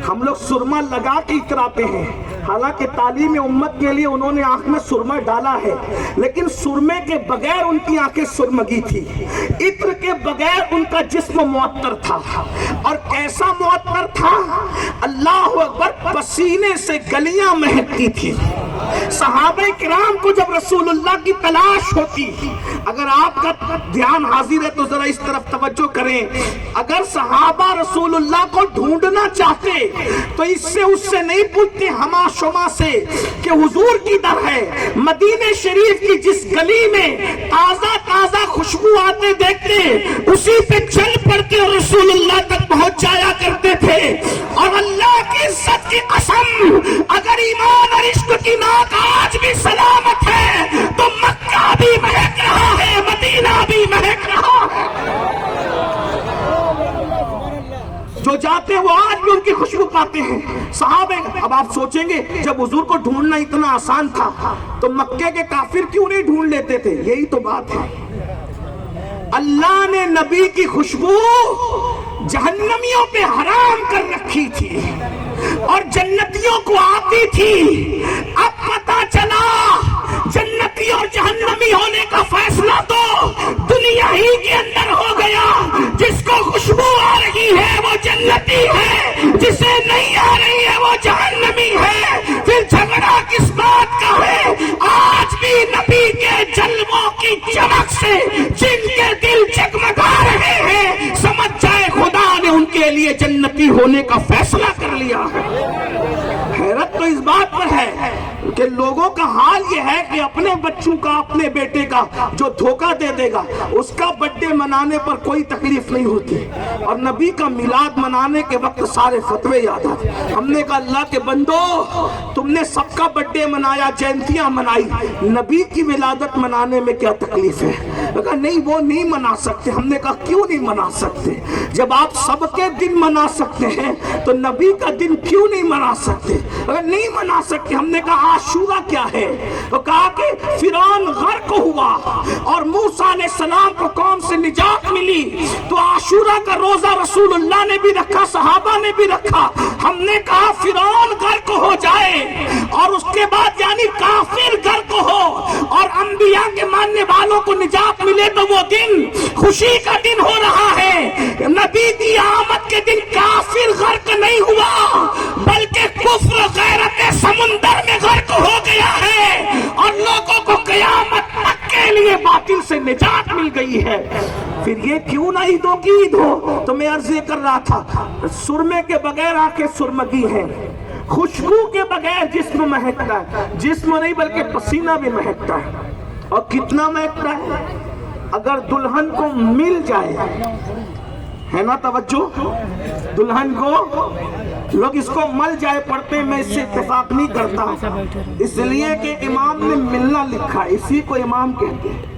ہم لوگ سرما لگا کے اتراتے ہیں، حالانکہ تعلیم امت کے لیے انہوں نے آنکھ میں سرما ڈالا ہے، لیکن سرمے کے بغیر ان کی آنکھیں سرمگی تھی، عطر کے بغیر ان کا جسم معطر تھا۔ اور کیسا معطر تھا؟ اللہ اکبر، پسینے سے گلیاں مہکتی تھی۔ صحابہ کرام کو جب رسول اللہ کی تلاش ہوتی، اگر آپ کا دھیان حاضر ہے تو ذرا اس طرف توجہ کریں، اگر صحابہ رسول اللہ کو ڈھونڈنا چاہتے تو اس سے نہیں پوچھتے ہما شما سے کہ حضور کی در ہے۔ مدینہ شریف کی جس گلی میں تازہ تازہ خوشبو آتے دیکھتے، اسی پہ چل پڑتے اور رسول اللہ تک پہنچ جایا کرتے تھے۔ اور اللہ کی عزت کی قسم، اگر ایمان اور عشق کی ناک آج بھی سلامت ہے تو مکہ بھی مہک رہا ہے، مدینہ بھی مہک رہا ہے۔ جو جاتے وہ آج بھی ان کی خوشبو پاتے ہیں۔ صحابہ، اب آپ سوچیں گے جب حضور کو ڈھونڈنا اتنا آسان تھا تو مکے کے کافر کیوں نہیں ڈھونڈ لیتے تھے؟ یہی تو بات ہے، اللہ نے نبی کی خوشبو جہنمیوں پہ حرام کر رکھی تھی اور جنتیوں کو آتی تھی۔ اب پتہ چلا جنتی اور جہنمی ہونے کا فیصلہ تو دنیا ہی کے اندر ہو گیا۔ جس کو خوشبو آ رہی ہے وہ جنتی ہے، جسے نہیں آ رہی ہے وہ جہنمی ہے۔ پھر جھگڑا کس بات کا ہے؟ آج بھی نبی کے جلووں کی چمک سے جن کے دل جگمگا رہے ہیں، سمجھ جائے خدا نے ان کے لیے جنتی ہونے کا فیصلہ کر لیا ہے۔ حیرت تو اس بات پر ہے کہ لوگوں کا حال یہ ہے کہ اپنے بچوں کا، اپنے بیٹے کا جو دھوکہ دے دے گا اس کا برتھ ڈے منانے پر کوئی تکلیف نہیں ہوتی، اور نبی کا میلاد منانے کے وقت سارے فتوے یاد آتے۔ ہم نے کہا اللہ کے بندو، تم نے سب کا برتھ ڈے منایا، جینتیاں منائی، نبی کی ولادت منانے میں کیا تکلیف ہے؟ کہا نہیں وہ نہیں منا سکتے۔ ہم نے کہا کیوں نہیں منا سکتے؟ جب آپ سب کے دن منا سکتے ہیں تو نبی کا دن کیوں نہیں منا سکتے؟ اگر نہیں منا سکتے، ہم نے کہا عاشورہ کیا ہے؟ تو کہا کہ فرعون غرق ہوا اور موسیٰ علیہ السلام کو قوم سے نجات ملی تو عاشورہ کا روزہ رسول اللہ نے بھی رکھا، صحابہ نے بھی رکھا۔ ہم نے کہا فرعون غرق ہو جائے اور اس کے بعد یعنی کافر غرق ہو اور انبیاء کے ماننے والوں کو نجات ملے تو وہ دن خوشی کا دن ہو رہا ہے۔ نبی کی آمد کے دن کافر غرق نہیں ہوا بلکہ کفر غیرت سمندر میں غرق ہو گیا ہے، اور لوگوں کو قیامت تک کے لیے باطل سے نجات مل گئی ہے۔ پھر یہ کیوں نہ عیدوں کی عید ہو؟ تو میں عرض یہ کر رہا تھا، سرمے کے بغیر آنکھیں سرمگی ہیں، خوشبو کے بغیر جسم مہکتا ہے، جسم نہیں بلکہ پسینہ بھی مہکتا ہے۔ اور کتنا مہکتا ہے؟ اگر دلہن کو مل جائے، ہے نا توجہ، دلہن کو لوگ اس کو مل جائے پڑھتے ہیں، میں اس سے اتفاق نہیں کرتا، اس لیے کہ امام نے ملنا لکھا، اسی کو امام کہتے ہیں،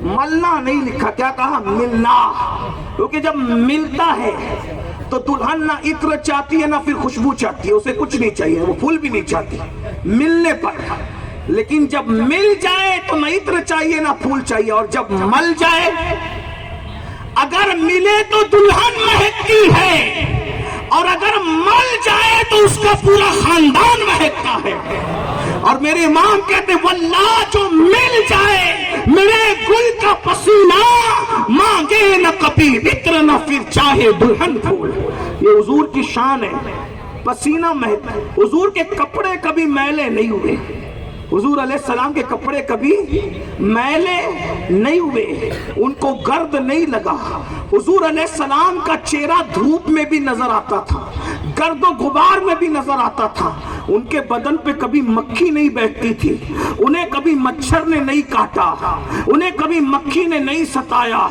ملنا نہیں لکھا، کیا کہا؟ ملنا۔ کیونکہ جب ملتا ہے تو دلہن نہ عطر چاہتی ہے نہ پھر خوشبو چاہتی ہے، اسے کچھ نہیں چاہیے، وہ پھول بھی نہیں چاہتی ملنے پر۔ لیکن جب مل جائے تو نہ عطر چاہیے نہ پھول چاہیے، اور جب مل جائے، اگر ملے تو دلہن مہکتی ہے اور اگر مل جائے تو اس کا پورا خاندان مہکتا ہے۔ اور میرے امام کہتے واللہ جو مل جائے میرے گل کا پسینہ، مانگے نہ کبھی عطر نہ پھر چاہے دلہن پھول۔ یہ حضور کی شان ہے، پسینہ مہکتا۔ حضور کے کپڑے کبھی میلے نہیں ہوئے، حضور علیہ السلام کے کپڑے کبھی میلے نہیں ہوئے، ان کو گرد نہیں لگا۔ حضور علیہ السلام کا چہرہ دھوپ میں بھی نظر آتا تھا، گرد و غبار میں بھی نظر آتا تھا۔ ان کے بدن پہ کبھی مکھی نہیں بیٹھتی تھی، انہیں کبھی مچھر نے نہیں کاٹا، انہیں کبھی مکھی نے نہیں ستایا۔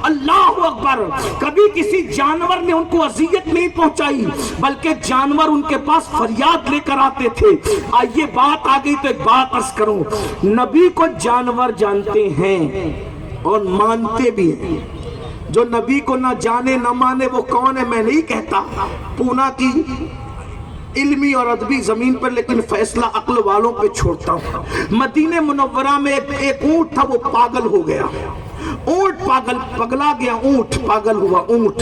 اللہ اکبر، کبھی کسی جانور نے ان کو اذیت نہیں پہنچائی، بلکہ جانور ان کے پاس فریاد لے کر آتے تھے۔ آئیے بات آ گئی تو ایک بات عرض کروں، نبی کو جانور جانتے ہیں اور مانتے بھی ہیں۔ جو نبی کو نہ جانے نہ مانے وہ کون ہے میں نہیں کہتا، پونا کی علمی اور ادبی زمین پر، لیکن فیصلہ عقل والوں پہ چھوڑتا ہوں۔ مدینہ منورہ میں ایک اونٹ تھا، وہ پاگل ہو گیا، اونٹ پاگل پگلا گیا، اونٹ پاگل ہوا، اونٹ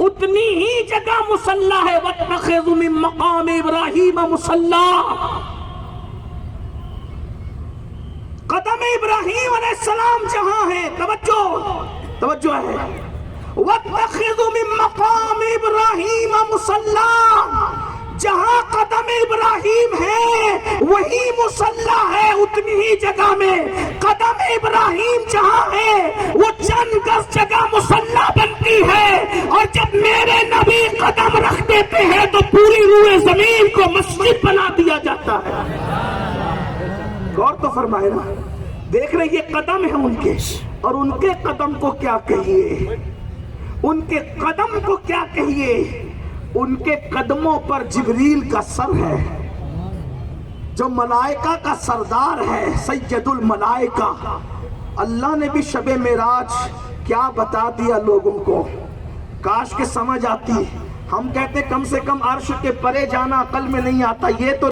اتنی ہی جگہ مصلی ہے، وَاتَّخِذُوا مِن مَقَامِ إِبْرَاهِيمَ مُصَلًّى. قدم ابراہیم علیہ السلام جہاں ہے، توجہ ہے، وَاتَّخِذُوا مِن مَقَامِ إِبْرَاهِيمَ مُصَلًّى. جہاں قدم ابراہیم ہے وہی مصلی ہے، اتنی ہی جگہ میں قدم ابراہیم جہاں ہے وہ چند گز جگہ مصلی بنتی ہے، اور جب میرے نبی قدم رکھ دیتے ہیں تو پوری روئے زمین کو مسجد بنا دیا جاتا ہے. غور تو فرمائے نا، دیکھ رہے یہ قدم ہیں ان کے، اور ان کے قدم کو کیا کہیے، ان کے قدم کو کیا کہیے. ان کے قدموں پر جبریل کا سر ہے جو ملائکہ کا سردار ہے، سید الملائکہ. اللہ نے بھی شب معراج کیا بتا دیا لوگوں کو، کاش کہ سمجھ آتی. ہم کہتے کم سے کم عرش کے پرے جانا عقل میں نہیں آتا، یہ تو